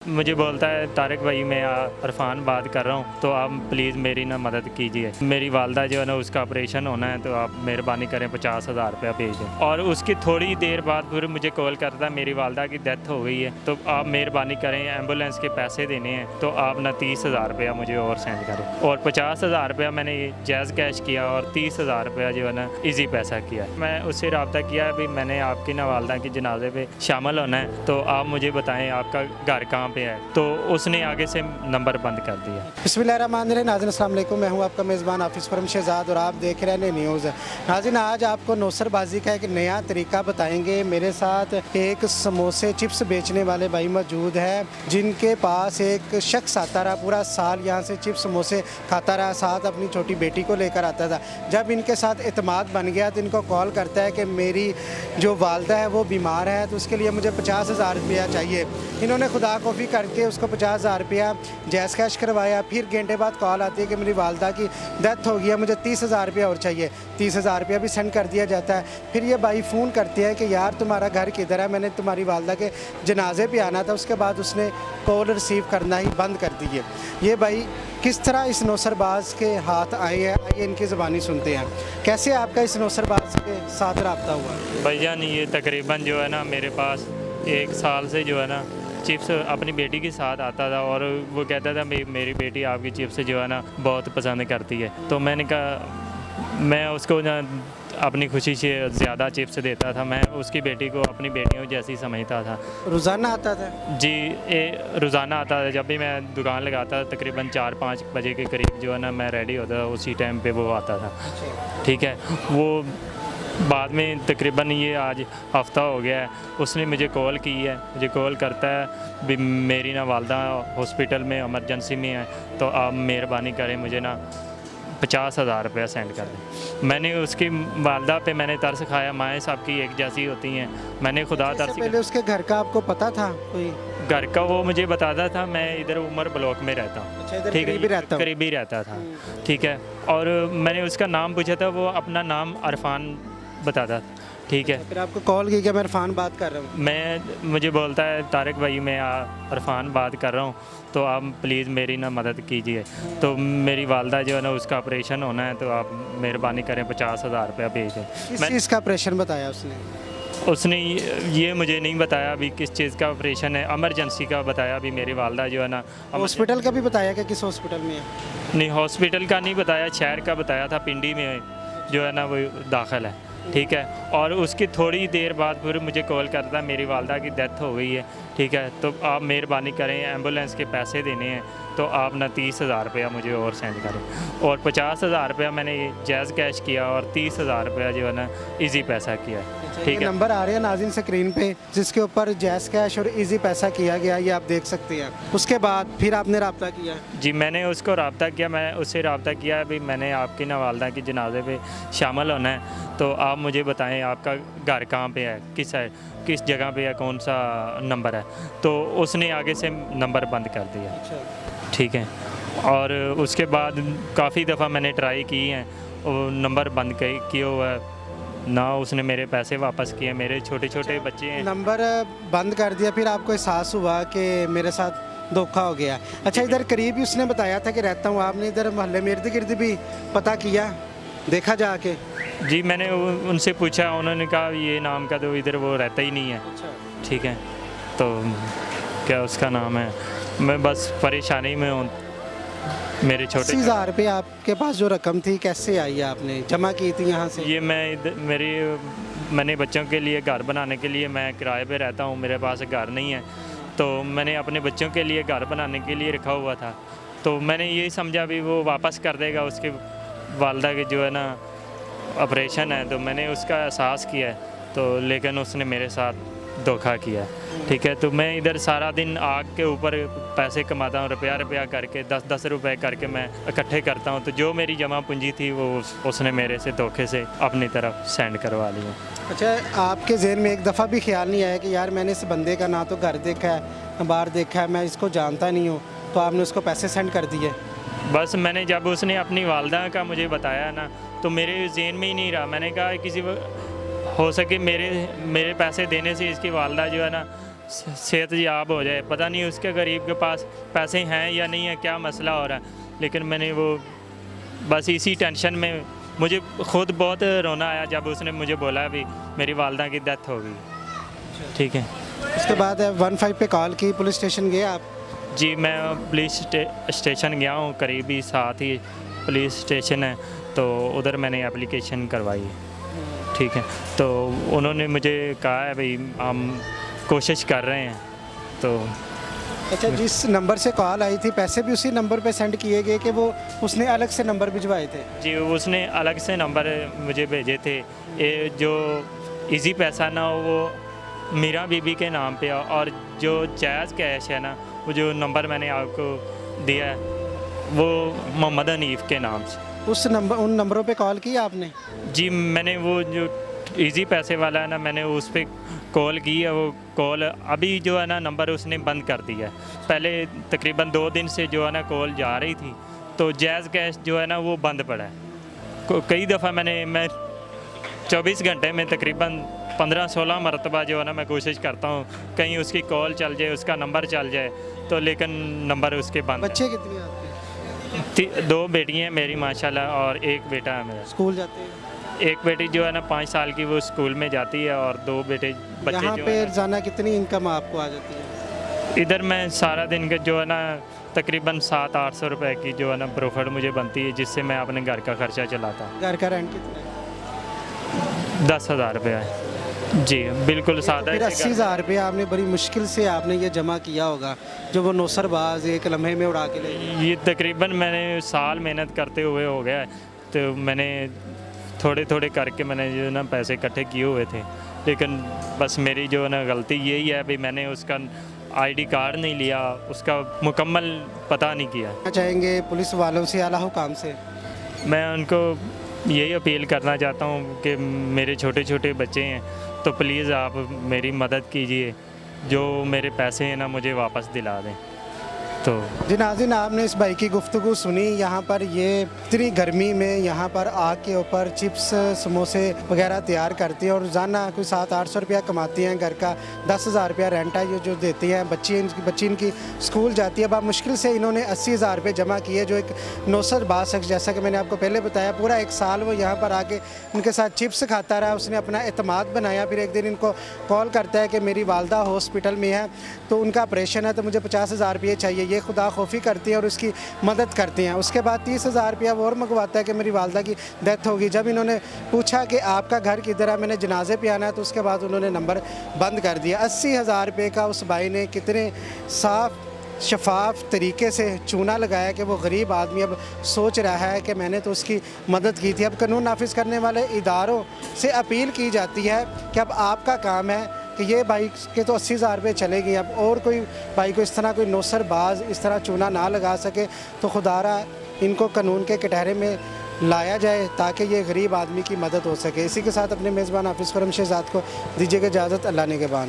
मुझे बोलता है तारिक भाई मैं अरफान बात कर रहा हूँ, तो आप प्लीज़ मेरी ना मदद कीजिए। मेरी वालदा जो है ना उसका ऑपरेशन होना है, तो आप मेहरबानी करें 50,000 रुपया भेज दें। और उसकी थोड़ी देर बाद फिर मुझे कॉल करता है मेरी वालदा की डेथ हो गई है, तो आप मेहरबानी करें, एम्बुलेंस के पैसे देने हैं, तो आप ना 30,000 रुपया मुझे और सेंड करें। और 50,000 रुपया मैंने जैज़ कैश किया और 30,000 रुपया जो है ना ईजी पैसा किया। मैं उससे रब्ता किया भी मैंने आपकी ना वालदा के जनाजे पे शामिल होना है, तो आप मुझे बताएं आपका घर कहाँ पे है। तो उसने आगे से नंबर बंद कर दिया। बिस्मिल्लाहिर्रहमानिर्रहीम। नाज़रीन अस्सलाम वालेकुम, मैं हूं आपका मेज़बान हाफिज़ फरम शहजाद और आप देख रहे हैं न्यूज़। नाज़रीन आज आपको नौसरबाजी का एक नया तरीका बताएंगे। मेरे साथ एक समोसे चिप्स बेचने वाले भाई मौजूद है, जिनके पास एक शख्स आता रहा, पूरा साल यहाँ से चिप्स समोसे खाता रहा, साथ अपनी छोटी बेटी को लेकर आता था। जब इनके साथ एतमाद बन गया तो इनको कॉल करता है कि मेरी जो वालदा है वो बीमार है, तो उसके लिए मुझे 50,000 रुपया चाहिए। इन्होंने खुदा कॉफ़ी करके उसको 50,000 रुपया जैज़ कैश करवाया। फिर घंटे बाद कॉल आती है कि मेरी वालदा की डेथ हो गई है, मुझे 30,000 रुपया और चाहिए। 30,000 रुपया भी सेंड कर दिया जाता है। फिर ये भाई फ़ोन करते हैं कि यार तुम्हारा घर किधर है, मैंने तुम्हारी वालदा के जनाजे पे आना था। उसके बाद उसने कॉल रिसीव करना ही बंद कर दी है। ये भाई किस तरह इस नौसरबाज के हाथ आए हैं, आइए इनकी ज़बानी सुनते हैं। कैसे आपका इस नौसरबाज के साथ रब्ता हुआ? भाईजान ये तकरीबन जो है ना मेरे पास 1 साल से जो है ना चिप्स अपनी बेटी के साथ आता था, और वो कहता था मेरी बेटी आपकी चिप्स जो है ना बहुत पसंद करती है। तो मैंने कहा मैं उसको ना अपनी खुशी से ज़्यादा चिप्स देता था। मैं उसकी बेटी को अपनी बेटियों जैसी समझता था। रोज़ाना आता था जी, रोज़ाना आता था। जब भी मैं दुकान लगाता था तकरीबन 4-5 बजे के करीब जो है ना मैं रेडी होता था, उसी टाइम पे वो आता था। ठीक है, वो बाद में तकरीबन ये आज हफ़्ता हो गया है, उसने मुझे कॉल की है। मुझे कॉल करता है भी मेरी ना वालदा हॉस्पिटल में इमरजेंसी में है, तो आप मेहरबानी करें मुझे ना 50,000 रुपया सेंड कर दें। मैंने उसकी वालदा पे मैंने तरस खाया, माएँ सबकी एक जैसी होती हैं। मैंने खुदा तरस पहले उसके घर का आपको पता था कोई? घर का वो मुझे बताता था, मैं इधर उमर ब्लॉक में रहता हूँ। अच्छा, इधर ठीक है, करीबी रहता था। ठीक है, और मैंने उसका नाम पूछा था, वो अपना नाम अरफान बताता। ठीक है, फिर आपको कॉल की कि मैं इरफान बात कर रहा हूँ। मुझे बोलता है तारिक भाई मैं अरफान बात कर रहा हूँ, तो आप प्लीज़ मेरी ना मदद कीजिए। तो मेरी वालदा जो है ना उसका ऑपरेशन होना है, तो आप मेहरबानी करें 50,000 रुपया भेज दें। किस चीज़ का ऑपरेशन बताया उसने ये मुझे नहीं बताया अभी किस चीज़ का ऑपरेशन है, इमरजेंसी का बताया। अभी मेरी वालदा जो है ना हॉस्पिटल का भी बताया कि किस हॉस्पिटल में है? नहीं, हॉस्पिटल का नहीं बताया, शहर का बताया था, पिंडी में जो है ना वो दाखिल है। ठीक है, और उसकी थोड़ी देर बाद फिर मुझे कॉल करता है मेरी वालदा की डेथ हो गई है। ठीक है, तो आप मेहरबानी करें, एम्बुलेंस के पैसे देने हैं, तो आप ना 30,000 रुपया मुझे और सेंड करें। और 50,000 रुपया मैंने जैज़ कैश किया और 30,000 रुपया जो है ना ईजी पैसा किया। ठीक है, नंबर आ रहे हैं नाज़रीन स्क्रीन पे, जिसके ऊपर जैज़ कैश और ईजी पैसा किया गया, ये आप देख सकते हैं। उसके बाद फिर आपने रब्ता किया? जी, मैंने उसको रब्ता किया, मैं उससे रब्ता किया भी मैंने आपकी ना वालदा की जनाजे पे शामिल होना है, तो आप मुझे बताएं आपका घर कहाँ पे है, किस जगह पे है, कौन सा नंबर है। तो उसने आगे से नंबर बंद कर दिया। ठीक है, और उसके बाद काफ़ी दफ़ा मैंने ट्राई की हैं, वो नंबर बंद किया हुआ है ना, उसने मेरे पैसे वापस किए। मेरे छोटे छोटे बच्चे हैं। नंबर बंद कर दिया, फिर आपको एहसास हुआ कि मेरे साथ धोखा हो गया। अच्छा, इधर करीब ही उसने बताया था कि रहता हूँ, आपने इधर मोहल्ले में इर्द गिर्द भी पता किया, देखा जाके? जी, मैंने उनसे पूछा, उन्होंने कहा ये नाम का तो इधर वो रहता ही नहीं है। ठीक है, तो क्या उसका नाम है, मैं बस परेशानी में हूँ। मेरे छोटे 80,000 रुपये आपके पास जो रकम थी कैसे आई, आपने जमा की थी यहाँ से? ये मैंने बच्चों के लिए घर बनाने के लिए, मैं किराए पे रहता हूँ, मेरे पास घर नहीं है, तो मैंने अपने बच्चों के लिए घर बनाने के लिए रखा हुआ था। तो मैंने ये समझा भी वो वापस कर देगा, उसके वालदा के जो है ना ऑपरेशन है, तो मैंने उसका एहसास किया है, तो लेकिन उसने मेरे साथ धोखा किया। ठीक है, तो मैं इधर सारा दिन आग के ऊपर पैसे कमाता हूँ, रुपया करके 10-10 रुपए करके मैं इकट्ठे करता हूँ। तो जो मेरी जमा पूंजी थी वो उसने मेरे से धोखे से अपनी तरफ सेंड करवा लिया। अच्छा, आपके जहन में एक दफ़ा भी ख्याल नहीं आया कि यार मैंने इस बंदे का ना तो घर देखा है ना बाहर देखा है, मैं इसको जानता नहीं हूँ, तो आपने उसको पैसे सेंड कर दिए? बस मैंने जब उसने अपनी वालदा का मुझे बताया ना, तो मेरे जहन में ही नहीं रहा। मैंने कहा किसी हो सके मेरे पैसे देने से इसकी वालदा जो है ना सेहत याब हो जाए। पता नहीं उसके गरीब के पास पैसे हैं या नहीं है, क्या मसला हो रहा है, लेकिन मैंने वो बस इसी टेंशन में मुझे खुद बहुत रोना आया जब उसने मुझे बोला भी मेरी वालदा की डेथ हो गई। ठीक है, उसके बाद 15 पे कॉल की, पुलिस स्टेशन गए आप? जी मैं पुलिस स्टेशन गया हूँ, करीबी साथ ही पुलिस स्टेशन है, तो उधर मैंने एप्लीकेशन करवाई। ठीक है, तो उन्होंने मुझे कहा है भाई हम कोशिश कर रहे हैं। तो अच्छा, जिस नंबर से कॉल आई थी पैसे भी उसी नंबर पे सेंड किए गए कि वो उसने अलग से नंबर भिजवाए थे? जी उसने अलग से नंबर मुझे भेजे थे। ये जो इजी पैसा ना वो मीरा बीबी के नाम पे, और जो जायज़ कैश है ना वो जो नंबर मैंने आपको दिया है वो मोहम्मद हनीफ के नाम से। उन नंबरों पे कॉल की आपने? जी मैंने वो जो इजी पैसे वाला है ना मैंने उस पर कॉल की है। वो कॉल अभी जो है ना नंबर उसने बंद कर दिया है। पहले तकरीबन 2 दिन से जो है ना कॉल जा रही थी, तो जायज़ कैश जो है ना वो बंद पड़ा है। कई दफ़ा मैं 24 घंटे में तकरीबन 15-16 मरतबा जो है ना मैं कोशिश करता हूँ कहीं उसकी कॉल चल जाए, उसका नंबर चल जाए, तो लेकिन नंबर उसके बंद है। बच्चे कितने आपके? 2 बेटियाँ हैं मेरी माशाल्लाह, और 1 बेटा है मेरा। स्कूल जाते हैं? एक बेटी जो है ना 5 साल की वो स्कूल में जाती है, और 2 बच्चे यहाँ जो पे है रोजाना कितनी इनकम आपको आ जाती है? इधर मैं सारा दिन का जो है ना तकरीबन 700-800 रुपए की जो है ना प्रॉफिट मुझे बनती है, जिससे मैं अपने घर का खर्चा चलाता हूँ। घर का रेंट कितना है? 10,000 रुपये है जी, बिल्कुल सादा। फिर 80,000 रुपये आपने बड़ी मुश्किल से आपने ये जमा किया होगा, जो वो नौसरबाज एक लम्हे में उड़ा के ले गए। ये तकरीबन मैंने साल मेहनत करते हुए हो गया है, तो मैंने थोड़े थोड़े करके मैंने जो है ना पैसे इकट्ठे किए हुए थे, लेकिन बस मेरी जो है ना गलती यही है भी मैंने उसका आईडी कार्ड नहीं लिया, उसका मुकम्मल पता नहीं किया। क्या चाहेंगे पुलिस वालों से, आला हुकाम से? मैं उनको यही अपील करना चाहता हूँ कि मेरे छोटे छोटे बच्चे हैं, तो प्लीज़ आप मेरी मदद कीजिए, जो मेरे पैसे हैं ना मुझे वापस दिला दें। तो जी नाज़रीन, आपने इस भाई की गुफ्तगू सुनी। यहाँ पर ये इतनी गर्मी में यहाँ पर आग के ऊपर चिप्स समोसे वगैरह तैयार करती हैं, और रोज़ाना कोई 700-800 रुपया कमाती हैं। घर का 10,000 रुपया रेंट है ये जो देती हैं। बच्ची इनकी स्कूल जाती है। अब मुश्किल से इन्होंने 80,000 रुपये जमा किए, जो एक नौसरबाज शख्स, जैसा कि मैंने आपको पहले बताया, पूरा 1 साल वो यहाँ पर आके उनके साथ चिप्स खाता रहा। उसने अपना एतमाद बनाया। फिर एक दिन इनको कॉल करता है कि मेरी वालदा हॉस्पिटल में है, तो उनका ऑपरेशन है, तो मुझे 50,000 रुपये चाहिए। ये खुदा खौफी करती है और उसकी मदद करती हैं। उसके बाद 30,000 रुपया वो और मंगवाता है कि मेरी वालदा की डेथ होगी। जब इन्होंने पूछा कि आपका घर किधर है, मैंने जनाजे पे आना है, तो उसके बाद उन्होंने नंबर बंद कर दिया। 80,000 रुपये का उस भाई ने कितने साफ़ शफाफ तरीके से चूना लगाया कि वो गरीब आदमी अब सोच रहा है कि मैंने तो उसकी मदद की थी। अब कानून नाफिज करने वाले इदारों से अपील की जाती है कि अब आपका काम है कि ये भाई के तो 80,000 रुपये चले गए, अब और कोई भाई को इस तरह कोई नौसरबाज इस तरह चूना ना लगा सके, तो खुदारा इनको कानून के कटहरे में लाया जाए ताकि ये गरीब आदमी की मदद हो सके। इसी के साथ अपने मेज़बान हाफिज़ खुर्रम शहज़ाद को दीजिएगा इजाज़त। अल्लाह ने के बाद।